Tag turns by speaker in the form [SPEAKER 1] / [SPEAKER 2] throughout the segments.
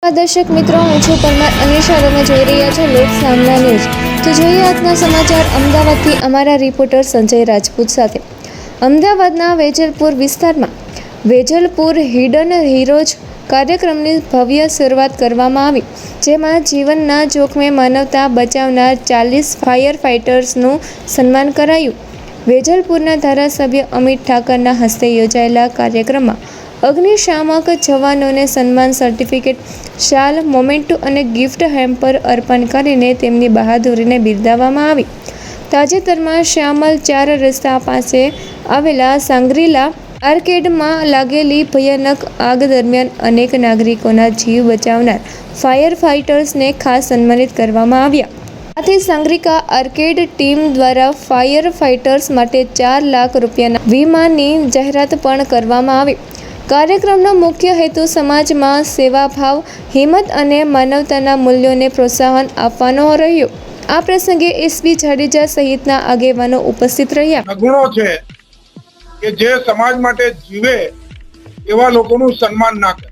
[SPEAKER 1] દર્શક મિત્રો, હું છું પરમાર અનિશા. તમે જોઈ રહ્યા છો લોક સામના ન્યૂઝ. તો જોઈએ આજના સમાચાર અમદાવાદથી અમારા રિપોર્ટર સંજય રાજપૂત સાથે. અમદાવાદના વેજલપુર વિસ્તારમાં વેજલપુર હિડન હીરોઝ કાર્યક્રમની ભવ્ય શરૂઆત કરવામાં આવી, જેમાં જીવનના જોખમે માનવતા બચાવનાર 40 ફાયર ફાઇટર્સનું સન્માન કરાયું. વેજલપુરના ધારાસભ્ય અમિત ઠાકરના હસ્તે યોજાયેલા કાર્યક્રમમાં અગ્નિશામક જવાનોને સન્માન સર્ટિફિકેટ, શાલ, મોમેન્ટો અને ગિફ્ટ હેમ્પર અર્પણ કરીને તેમની બહાદુરીને બિરદાવવામાં આવી. તાજેતરમાં શ્યામલ 4 રસ્તા પાસે આવેલા સાંગ્રીલા આર્કેડમાં લાગેલી ભયાનક આગ દરમિયાન અનેક નાગરિકોના જીવ બચાવનાર ફાયર ફાઇટર્સને ખાસ સન્માનિત કરવામાં આવ્યા. આથી સાંગ્રિકા આર્કેડ ટીમ દ્વારા ફાયર ફાઇટર્સ માટે 4 લાખ રૂપિયાના વીમાની જાહેરાત પણ કરવામાં આવી. કાર્યક્રમનો મુખ્ય હેતુ સમાજમાં સેવાભાવ, હિંમત અને માનવતાના મૂલ્યોને પ્રોત્સાહન આપવાનો રહ્યો. આ પ્રસંગે એસબી જાડેજા સહિતના આગેવાનો ઉપસ્થિત રહ્યા.
[SPEAKER 2] ગુણો છે કે જે સમાજ માટે જીવે એવા લોકોનું સન્માન ના કરે.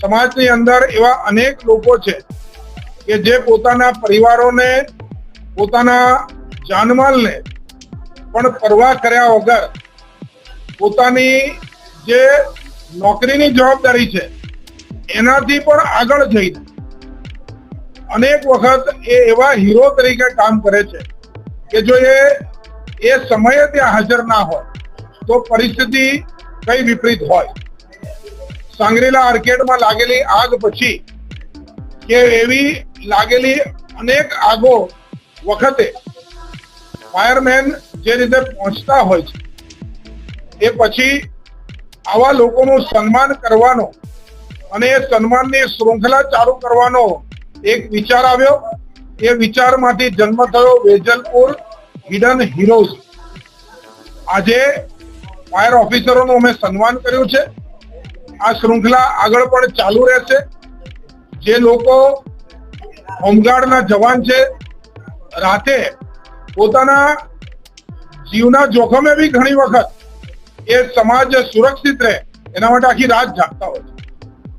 [SPEAKER 2] સમાજની અંદર એવા અનેક લોકો છે કે જે પોતાના પરિવારોને, પોતાના જાનમાલને પણ પરવા કર્યા વગર પોતાની જે નોકરીની જવાબદારી છે એનાથી પણ આગળ જઈને અનેક વખત એ એવા હીરો તરીકે કામ કરે છે કે જો એ સમયે ત્યાં હાજર ના હોય તો પરિસ્થિતિ કઈ વિપરીત હોય. સાંગ્રીલા આર્કેડમાં લાગેલી આગ પછી કે એવી લાગેલી અનેક આગો વખતે ફાયરમેન જે રીતે પહોંચતા હોય છે, એ પછી આવા લોકોનું સન્માન કરવાનો અને એ સન્માનની શૃંખલા ચાલુ કરવાનો એક વિચાર આવ્યો. એ વિચારમાંથી જન્મ થયો વેજલપુર હિડન હીરોઝ. આજે ફાયર ઓફિસરોનું અમે સન્માન કર્યું છે. આ શૃંખલા આગળ પણ ચાલુ રહેશે. જે લોકો હોમગાર્ડના જવાન છે, રાતે પોતાના જીવના જોખમે બી ઘણી વખત એ સમાજ સુરક્ષિત રહે એના માટે આખી રાત જાગતા હોય છે.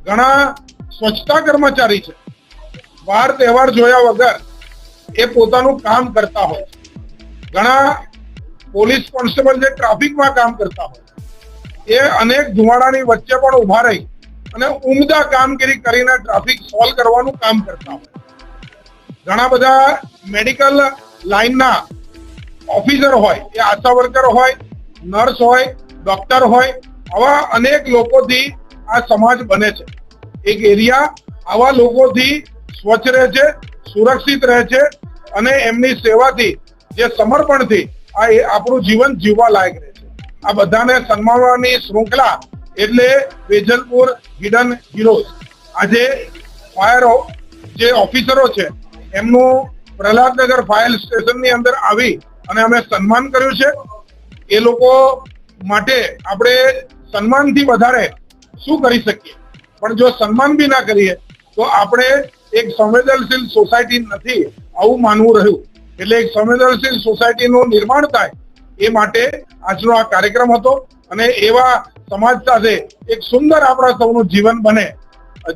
[SPEAKER 2] ઘણા સ્વચ્છતા કર્મચારી છે, વાર તહેવાર જોયા વગર એ પોતાનું કામ કરતા હોય છે. ઘણા પોલીસ કોન્સ્ટેબલ જે ટ્રાફિકમાં કામ કરતા હોય, એ અનેક ધુમાડાની વચ્ચે પણ ઉભા રહી અને ઉમદા કામગીરી કરીને ટ્રાફિક સોલ્વ કરવાનું કામ કરતા હોય. ઘણા બધા મેડિકલ લાઈનના ઓફિસર હોય, એ આશા વર્કર હોય, નર્સ હોય, ડોક્ટર હોય, આવા અનેક લોકોથી આ સમાજ બને છે. એક એરિયા આવા લોકોથી સ્વચ્છ રહે છે, સુરક્ષિત રહે છે અને એમની સેવાથી, જે સમર્પણથી આપણું જીવન જીવવા લાયક રહે છે. આ બધાને સન્માનવાની શૃંખલા એટલે વેજલપુર હિડન હીરોઝ. આજે ફાયર જે ઓફિસરો છે એમનું પ્રહલાદનગર ફાયર સ્ટેશનની અંદર આવી અને અમે સન્માન કર્યું છે. એ લોકો માટે આપણે સન્માનથી વધારે શું કરી શકીએ, પણ જો સન્માન બી ના કરીએ તો આપણે એક સંવેદનશીલ સોસાયટી નથી, આવું માનવું રહ્યું. એટલે એક સંવેદનશીલ સોસાયટીનું નિર્માણ થાય એ માટે આજનો આ કાર્યક્રમ હતો. અને એવા સમાજ સાથે એક સુંદર આપણા સૌનું જીવન બને,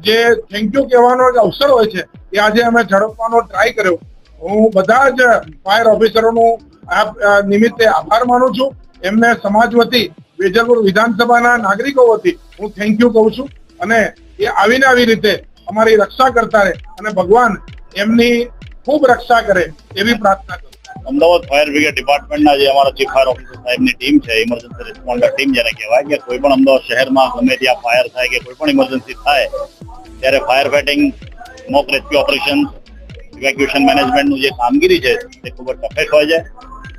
[SPEAKER 2] જે થેન્ક યુ કહેવાનો એક અવસર હોય છે, એ આજે અમે ઝડપવાનો ટ્રાય કર્યો. હું બધા જ ફાયર ઓફિસરોનું આ નિમિત્તે આભાર માનું છું. એમને સમાજ વતી, વેજલપુર વિધાનસભાના નાગરિકો વતી હું થેન્ક યુ કહું છું. અને એ આવીને આવી રીતે અમારી રક્ષા કરતા રહે અને ભગવાન એમની ખૂબ રક્ષા કરે એવી પ્રાર્થના કરું.
[SPEAKER 3] અમદાવાદ ફાયર બ્રિગેડ ડિપાર્ટમેન્ટના જે અમારા ચીફ ફાયર ઓફિસર સાહેબની ટીમ છે, ઇમરજન્સી રિસ્પોન્ડર ટીમ જેને કહેવાય, કે કોઈ પણ અમદાવાદ શહેરમાં ગમે ત્યાં ફાયર થાય કે કોઈ પણ ઇમરજન્સી થાય ત્યારે fire fighting, smoke rescue operation, evacuation મેનેજમેન્ટનું જે કામગીરી છે તે ખૂબ જ પરફેક્ટ હોય છે.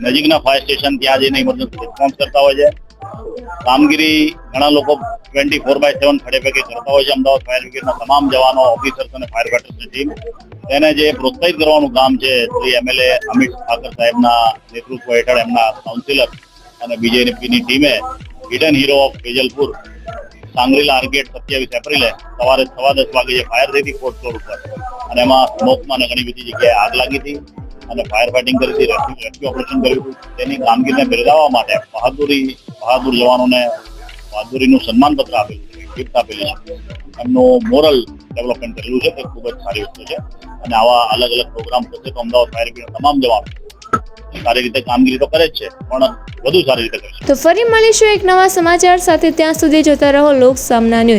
[SPEAKER 3] નજીકના ફાયર સ્ટેશન ત્યાં જઈને ઇમરજન્સી રિસ્પોન્સ કરતા હોય છે. કામગીરી ઘણા લોકો 24/7 ખડે પગે કરતા હોય છે. અમદાવાદ ફાયર બ્રિગેડના તમામ જવાનો, ઓફિસર્સ અને ફાયર ફાઇટર્સની ટીમ તેને જે પ્રોત્સાહિત કરવાનું કામ છે, શ્રી MLA અમિત ઠાકર સાહેબના નેતૃત્વ હેઠળ એમના કાઉન્સિલર અને બીજેપીની ટીમે hidden hero of Vejalpur Shangrila arcade 27 એપ્રિલે સવારે 10:15 વાગે જે ફાયર થઈ હતી 4th ફ્લોર ઉપર, અને એમાં સ્મોકમાં અને ઘણી બધી જગ્યાએ આગ લાગી હતી અને ફાયર ફાઇટિંગ કરી હતી, રેસ્ક્યુ ઓપરેશન કર્યું હતું. તેની કામગીરીને બિરદાવવા માટે બહાદુર જવાનોને બહાદુરીનું સન્માનપત્ર આપેલું છે. ગિફ્ટ આપેલી છે. એમનું મોરલ ડેવલપમેન્ટ કરેલું છે તે ખૂબ જ સારી વસ્તુ છે અને આવા અલગ અલગ પ્રોગ્રામ થશે તો અમદાવાદ ફાયર બ્રિગેડના તમામ જવાનો સારી રીતે કામગીરી તો કરે જ છે પણ વધુ સારી રીતે કરશે.
[SPEAKER 1] તો ફરી મળીશું એક નવા સમાચાર સાથે. ત્યાં સુધી જોતા રહો લોક સામના ન્યૂઝ.